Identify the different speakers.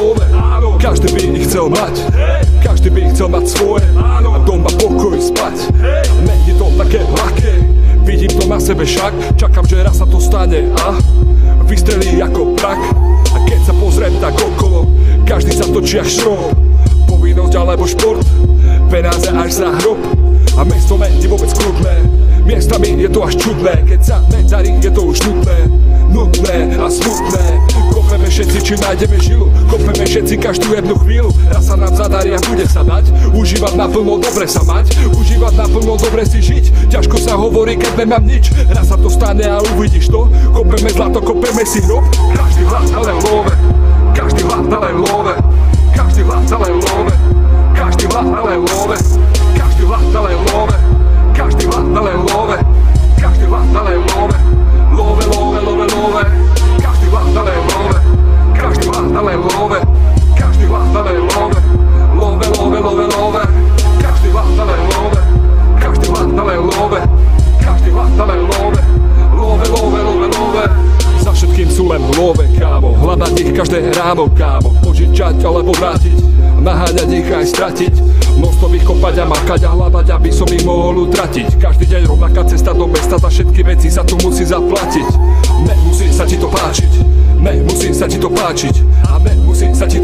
Speaker 1: love. Každý by ich chcel mať, každý by chcel mať svoje a doma pokoj spať. Nie je to také ľahké, vidím to na sebe však. Čakám, že raz sa to stane a vystrelí ako prak. A keď sa pozriem tak okolo, každý sa točí jak šrob. Povinnosť alebo šport, penáze až za hrob. A mesto ti vôbec kľudné, miestami je to až čudné. Keď sa nedarí, je to už nutné a smutné. Kopeme všetci, či nájdeme žilu, kopeme všetci každú jednu chvíľu. Raz sa nám zadarí a bude sa dať užívať naplno, dobre sa mať, užívať naplno, dobre si žiť. Ťažko sa hovorí, keď nemám nič, raz sa to stane a uvidíš to. Kopeme zlato, kopeme si hrob. Každý hlas ale v love, každý hlas ale v love, každý hlas ale v love, každý hlas ale v love, každý hlas ale v love, každý hlas ale v love, každý hlas ale v love, love, love, love, love, každý hlas ale v love, každý hlas ale v love, každý hlas ale v love, love, love, love, love, každý hlas ale v love, každý hlas ale v love, každý hlas ale v love, love, love, love, love. Za všetkým sú len love, kámo, hľadať ich každé ráno, kámo, požičať alebo vrátiť, naháňať ich aj stratiť, non-stop ich kopať a makať a hľadať, aby som ich mohol utratiť. Každý deň rovnaká cesta do mesta, za všetky veci sa tu musí zaplatiť. Nemusí sa ti to páčiť, nemusí sa ti to páčiť a nemusí sa ti to